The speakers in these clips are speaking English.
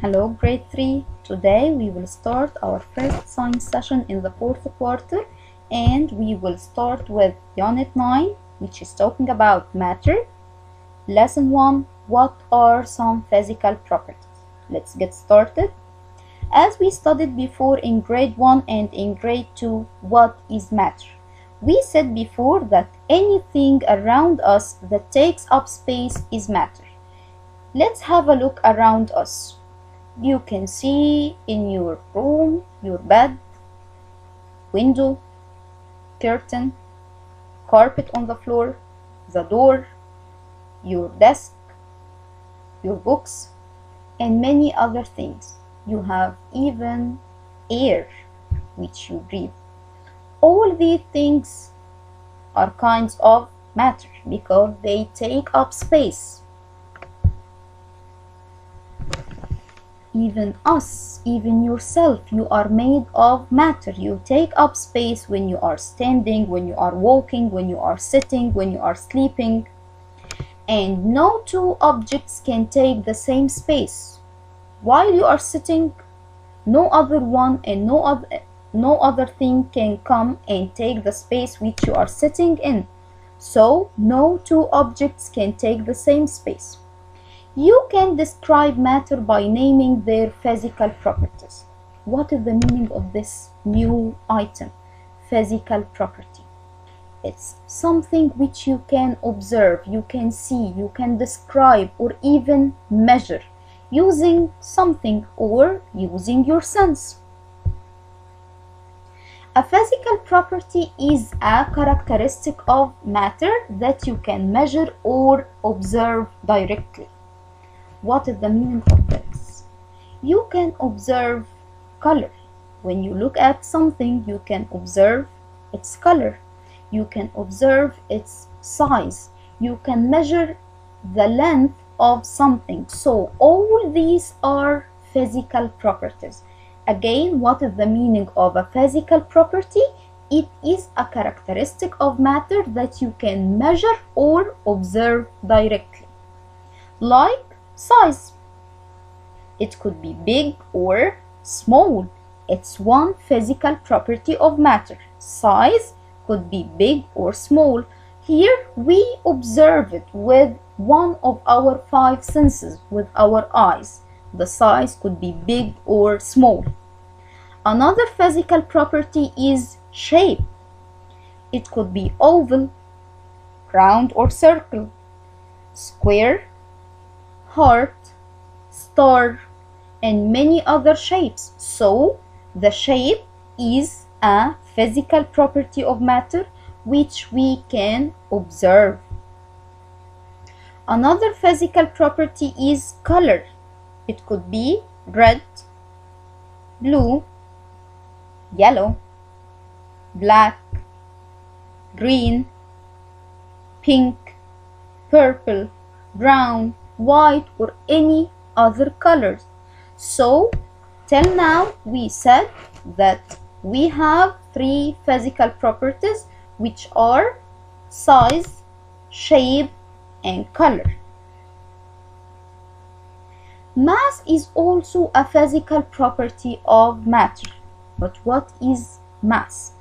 Hello grade 3. Today we will start our first science session in the fourth quarter, and we will start with unit 9, which is talking about matter. Lesson 1, what are some physical properties? Let's get started. As we studied before in grade 1 and in grade 2, what is matter? We said before that anything around us that takes up space is matter. Let's have a look around us. You can see in your room, your bed, window, curtain, carpet on the floor, the door, your desk, your books, and many other things. You have even air which you breathe. All these things are kinds of matter because they take up space. Even us, even yourself, you are made of matter. You take up space when you are standing, when you are walking, when you are sitting, when you are sleeping. And no two objects can take the same space. While you are sitting, no other one and no other thing can come and take the space which you are sitting in. So no two objects can take the same space. You can describe matter by naming their physical properties. What is the meaning of this new item? Physical property. It's something which you can observe, you can see, you can describe, or even measure using something or using your sense. A physical property is a characteristic of matter that you can measure or observe directly. What is the meaning of this? You can observe color. When you look at something, you can observe its color. You can observe its size. You can measure the length of something. So all these are physical properties. Again, what is the meaning of a physical property? It is a characteristic of matter that you can measure or observe directly. Like size. It could be big or small. It's one physical property of matter. Size could be big or small. Here we observe it with one of our 5 senses, with our eyes. The size could be big or small. Another physical property is shape. It could be oval, round or circle, square, heart, star, and many other shapes. So the shape is a physical property of matter which we can observe. Another physical property is color. It could be red, blue, yellow, black, green, pink, purple, brown, white, or any other colors. So till now we said that we have 3 physical properties, which are size, shape, and color. Mass is also a physical property of matter. But what is mass?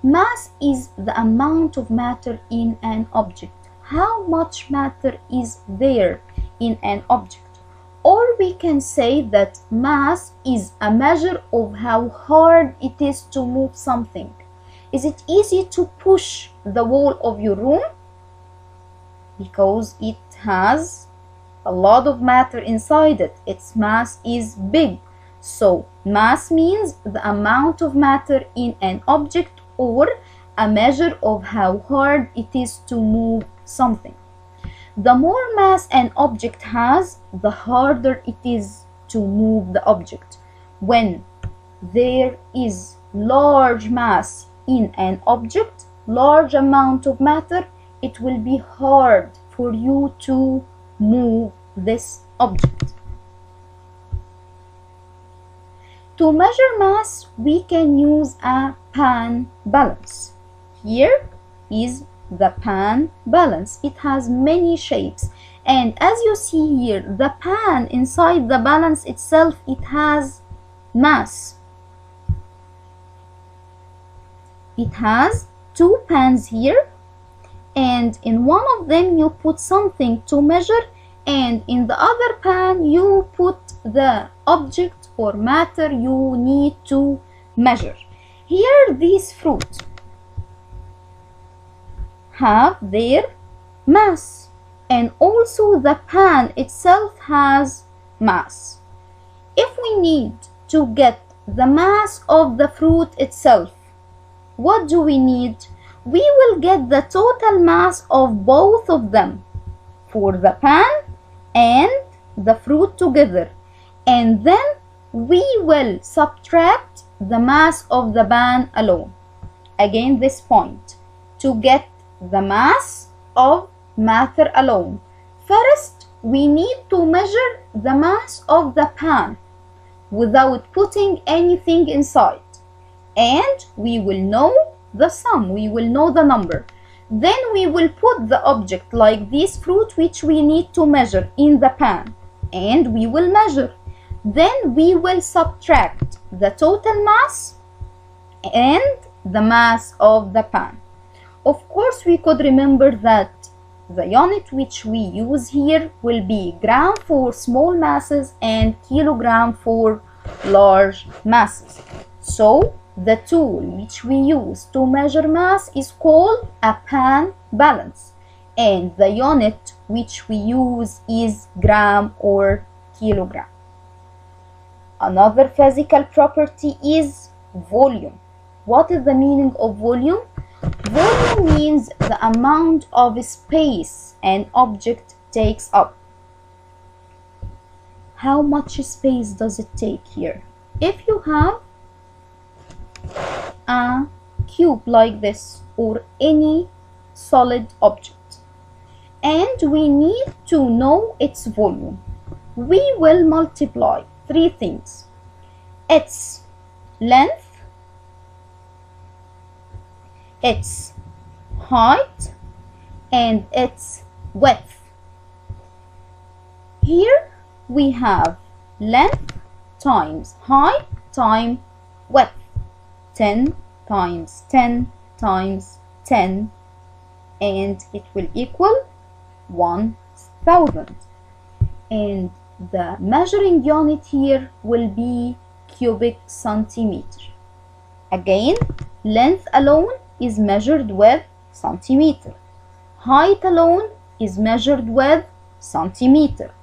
Mass is the amount of matter in an object. How much matter is there in an object? Or we can say that mass is a measure of how hard it is to move something. Is it easy to push the wall of your room? Because it has a lot of matter inside it. Its mass is big. So mass means the amount of matter in an object, or a measure of how hard it is to move something. The more mass an object has, the harder it is to move the object. When there is large mass in an object, large amount of matter, it will be hard for you to move this object. To measure mass, we can use a pan balance. Here is the pan balance. It has many shapes And as you see here, the pan inside the balance itself, it has mass. It has two pans here, and in one of them you put something to measure, and in the other pan you put the object or matter you need to measure. Here these fruit have their mass, and also the pan itself has mass. If we need to get the mass of the fruit itself, what do we need? We will get the total mass of both of them for the pan and the fruit together, and then we will subtract the mass of the pan alone. Again, this point, to get the mass of matter alone, first we need to measure the mass of the pan without putting anything inside, and we will know the sum, we will know the number. Then we will put the object like this fruit which we need to measure in the pan, and we will measure. Then we will subtract the total mass and the mass of the pan. Of course, we could remember that the unit which we use here will be gram for small masses and kilogram for large masses. So the tool which we use to measure mass is called a pan balance, and the unit which we use is gram or kilogram. Another physical property is volume. What is the meaning of volume? Volume means the amount of space an object takes up. How much space does it take here? If you have a cube like this or any solid object, and we need to know its volume, we will multiply three things: its length, its height, and its width. Here we have length times height times width. 10 times 10 times 10, and it will equal 1000. And the measuring unit here will be cubic centimeter. Again, length alone is measured with centimeter. Height alone is measured with centimeter.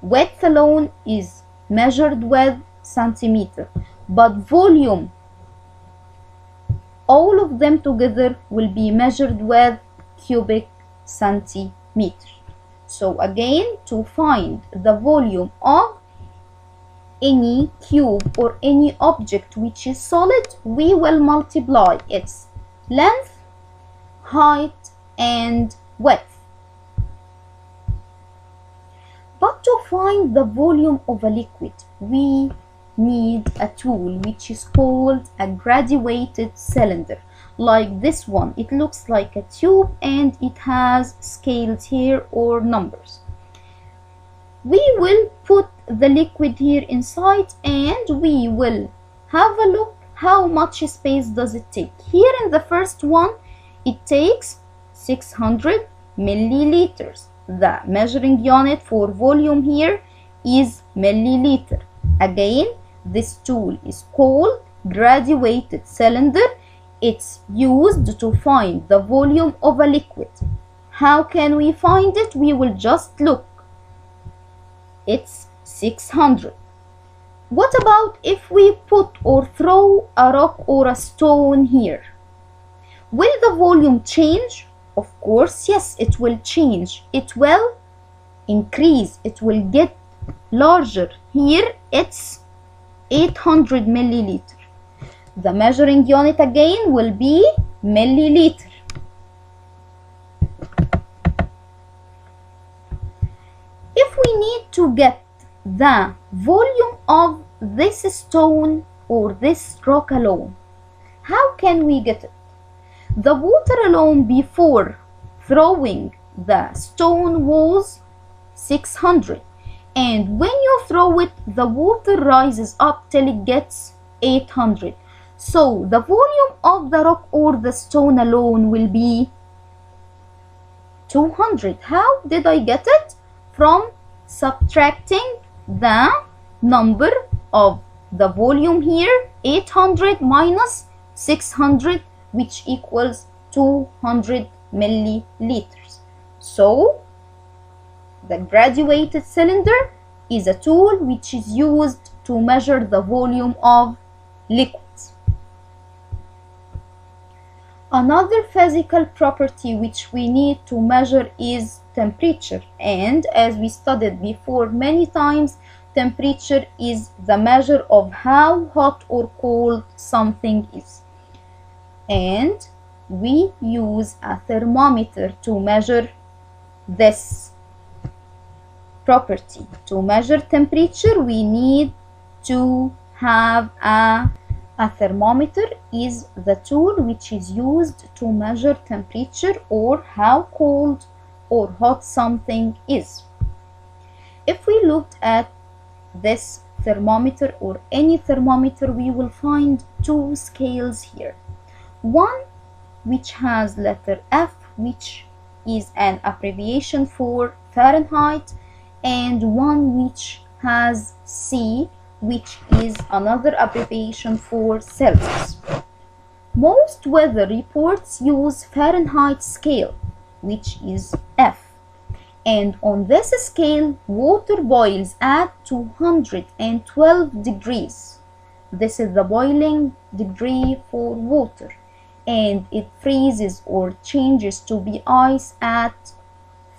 Width alone is measured with centimeter. But volume, all of them together will be measured with cubic centimeter. So again, to find the volume of any cube or any object which is solid, we will multiply its length, height, and width. But to find the volume of a liquid, we need a tool which is called a graduated cylinder, like this one. It looks like a tube and it has scales here or numbers. We will put the liquid here inside and we will have a look how much space does it take. Here in the first one, it takes 600 milliliters. The measuring unit for volume here is milliliter. Again, this tool is called graduated cylinder. It's used to find the volume of a liquid. How can we find it? We will just look. It's 600. What about if we put or throw a rock or a stone here? Will the volume change? Of course, yes, it will change. It will increase. It will get larger. Here it's 800 milliliter. The measuring unit again will be milliliter. If we need to get the volume of this stone or this rock alone, how can we get it? The water alone before throwing the stone was 600. And when you throw it, the water rises up till it gets 800. So the volume of the rock or the stone alone will be 200. How did I get it? From subtracting the number of the volume here, 800 minus 600, which equals 200 milliliters. So the graduated cylinder is a tool which is used to measure the volume of liquids. Another physical property which we need to measure is temperature, and as we studied before many times, temperature is the measure of how hot or cold something is. And we use a thermometer to measure this property. To measure temperature, we need to have a thermometer is the tool which is used to measure temperature or how cold or hot something is. If we looked at this thermometer or any thermometer, we will find two scales here. One which has letter F, which is an abbreviation for Fahrenheit, and one which has C, which is another abbreviation for Celsius. Most weather reports use Fahrenheit scale, which is F. And on this scale, water boils at 212 degrees. This is the boiling degree for water. And it freezes or changes to be ice at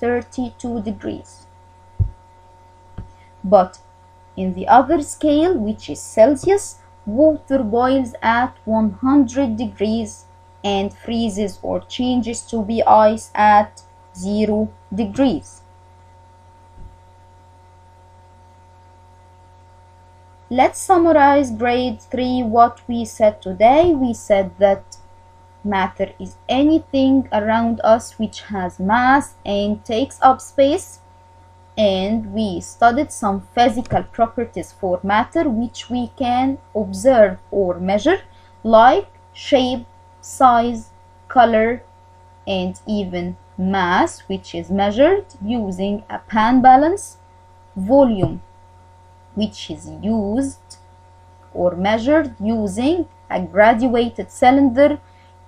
32 degrees. But in the other scale, which is Celsius, water boils at 100 degrees and freezes or changes to be ice at 0 degrees. Let's summarize grade 3 what we said today. We said that matter is anything around us which has mass and takes up space. And we studied some physical properties for matter which we can observe or measure, like shape, size, color, and even mass, which is measured using a pan balance, volume, which is used or measured using a graduated cylinder,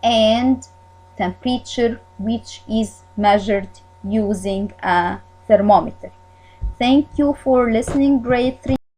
and temperature, which is measured using a thermometer. Thank you for listening, grade 3.